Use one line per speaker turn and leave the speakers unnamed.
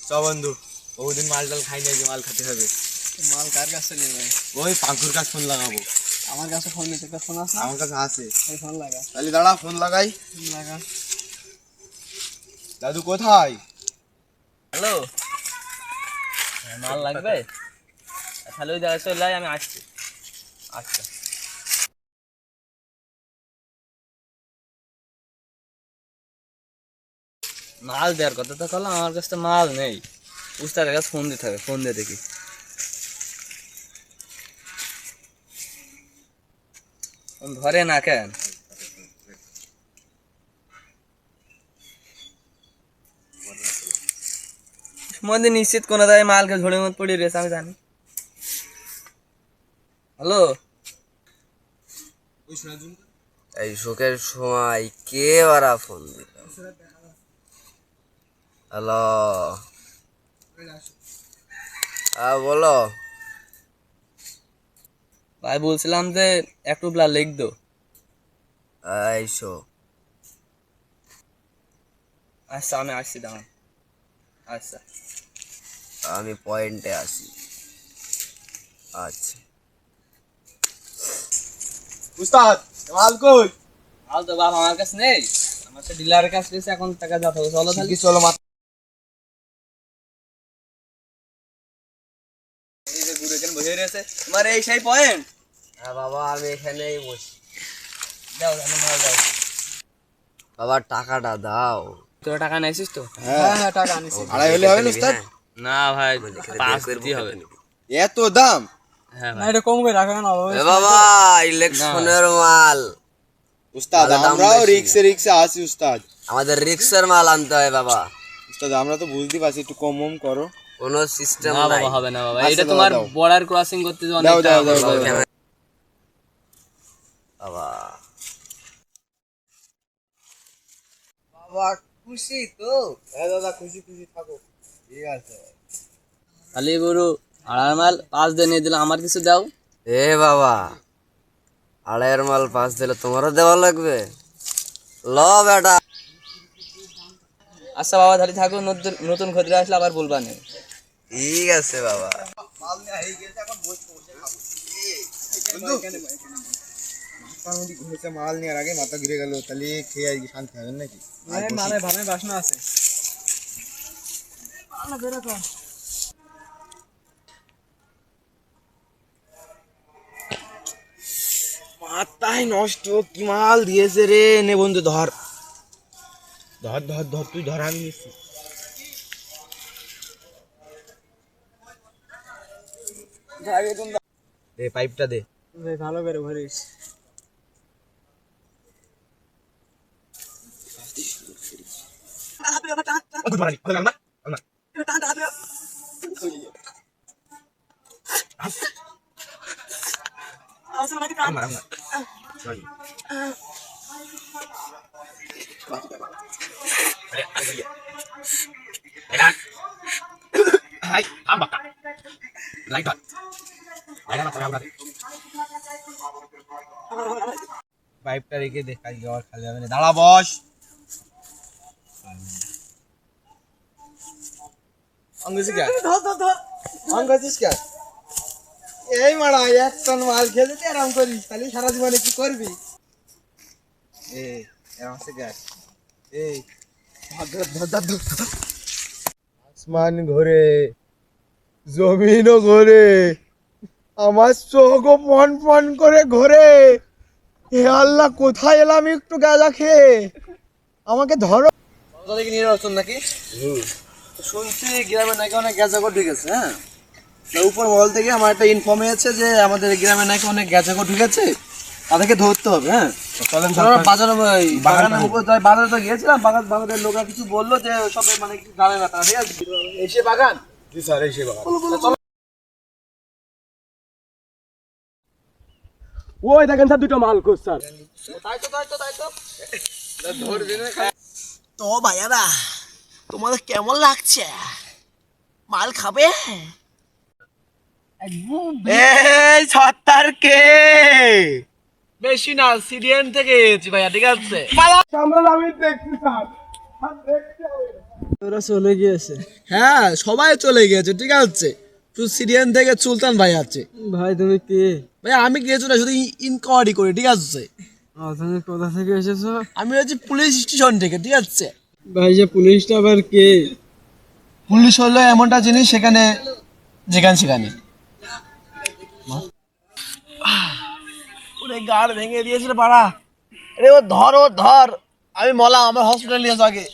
চ বন্ধু, বহুদিন মাল টাল খাই না, মাল খেতে হবে।
মাল কার কাছে নিয়ে ভাই?
ওই পাঙ্কুর কাছে ফোন লাগাবো।
আমার কাছে ফোন নিতে ফোন আছে?
আমার কাছে আছে।
ফোন লাগা।
তাহলে দাঁড়া, ফোন লাগাই।
লাগা।
দাদু কোথায়?
হ্যালো, মাল লাগবে? তাহলে ওই জায়গায় চলে আমি আসছি। আচ্ছা, মাল দেওয়ার কথা তো করলাম, আমার কাছে তো মাল নেই। উস্তাদের কাছে ফোন দিতে হবে, ফোন দিয়ে দেখি। ধরে না কেন? মধ্যে নিশ্চিত কোনো দায় মালকে ঝোড়ের মধ্যে পড়ে রয়েছে, আমি জানি। হ্যালো,
এই শোকের সময় কে ওরা ফোন দিল? হ্যালো, হ্যাঁ বলো।
ভাই বলছিলাম যে একটু ব্লাড লিখ দো।
এইসো,
আচ্ছা আমি আসছি, দাঁড়ান। আচ্ছা,
আমি পয়েন্টে আসি। আচ্ছা,
উস্তাদ, মাল কই?
মাল তো বাপ আমার কাছে নেই, আমার তো ডিলারের কাছে রয়েছে। এখন টাকা যত হবে চলো তাহলে।
চলো মাত্র।
এই যে ঘুরে কেন বসে রয়েছে, তোমার এই সেই পয়েন্ট।
হ্যাঁ বাবা, আমি এখানেই বসি।
দাও, আমি মাল দাও।
বাবা টাকাটা দাও।
তোর টাকা নিয়েছিস তো?
হ্যাঁ,
হ্যাঁ টাকা আনিছি।
আড়াই হলে হবে না উস্তাদ?
না ভাই, 5 দিতে হবে।
এত দাম?
হ্যাঁ
না
ভাই,
এটা কম করে রাখা কেন?
এ বাবা, ইলেকশনের মাল।
উস্তাদ,
তাহলে দাম
আমরাও
বেশি।
রিক্সে রিক্সে আসি উস্তাদ।
আমাদের রিক্সার মাল আনতে হয় বাবা।
উস্তাদ, আমরা তো বুঝতে পারছি, একটু কম করো।
কোনো সিস্টেম
না
নাই
বাবা হবে না বাবা,
আচ্ছা,
এটা
দাও,
তোমার
দাও।
বর্ডার ক্রসিং করতে যে অনেক
দাও,
টাকা
দাও, দাও,
খরচ
দাও,
হবে।
দাও।
বাবা, বাবা খুশি তো?
হ্যাঁ দাদা, খুশি খুশি থাকো। ঠিক আছে।
খালি গরু আড়াই মাল 5 দিয়ে নিয়ে দিলাম, আমার কিছু দাও।
এ বাবা, আড়াইয়ের মাল 5 দিলে তোমারও দেওয়া লাগবে? ল বেটা।
আচ্ছা বাবা, তাহলে থাকো, নতুন নতুন খদ্দের আসলে আবার বলবা না।
ঠিক আছে বাবা।
ঘুরেছে, মাল নেওয়ার আগে মাথা ঘুরে গেল, তাহলে খেয়ে আর কি শান্তি হবেন নাকি?
মানে ভাবে বাসনা আছে।
মাথায় নষ্ট, কি মাল দিয়েছে রে। নে বন্ধু, ধর ধর ধর ধর, তুই ধর, আমি নিচ্ছি। দে পাইপটা দে।
ভাই ভালো করে ভরিস।
পাইপটা রেখে দে, কালকে আবার খালি হবে না। দাঁড়া, বস। আঙ্গুসি কে? আঙ্গুসিস কে? এই মারা, এক টন মাল খেয়ে যদি আরাম করিস, তাহলে সারা জীবনে কি করবি? এই আসমান ঘোরে, জমিনও ঘোরে, আমার চোখও পন পন করে ঘোরে। হে আল্লাহ, কোথায় এলাম একটু গাঁজা খেয়ে? আমাকে ধরো।
নির্বাচন নাকি? শুনছি গ্রামে নাকি অনেক গ্যাজাগো ঢুকেছে। হ্যাঁ, তো উপর মহল থেকে আমার একটা ইনফর্ম হয়েছে যে আমাদের গ্রামে নাকি অনেক গ্যাজাগো ঢুকেছে, তাদেরকে ধরতে হবে। হ্যাঁ, আমরা বাজারে বাগানের উপর বাজারে তো গিয়েছিলাম, বাগানের লোকরা কিছু বললো যে সব মানে কিছু গ্রামে ব্যাপার। ঠিক আছে, এসে বাগান।
জি স্যার, এই সেবা।
ওই দেখেন স্যার, দুটো মাল কোচ স্যার।
তো ভাইয়ারা, তোমাদের কেমন লাগছে? মাল খাবে?
এই সত্তার কে?
বেশি না, সিডিএন থেকে এসেছি ভাইয়া। ঠিক আছে,
আমরা আমি দেখছি স্যার। ওরা চলে গিয়েছে।
হ্যাঁ সবাই চলে গিয়েছে, ঠিক আছে, শুধু সিরিয়ান থেকে সুলতান ভাই আছে।
ভাই তুমি কে?
ভাই আমি গিয়েছি না, শুধু ইনকোয়ারি করি, ঠিক আছে।
তুমি কোথা থেকে এসেছো?
আমি হচ্ছে পুলিশ স্টেশন থেকে, ঠিক আছে।
ভাই যে পুলিশটা আবার কে?
পুলিশ হলো এমনটা জিনিস সেখানে সেখানে
ওরে গাড় ভেঙে দিয়েছে রে পাড়া। রে ও ধর, আমি মলা, আমার হসপিটাল নিয়ে যাও আগে।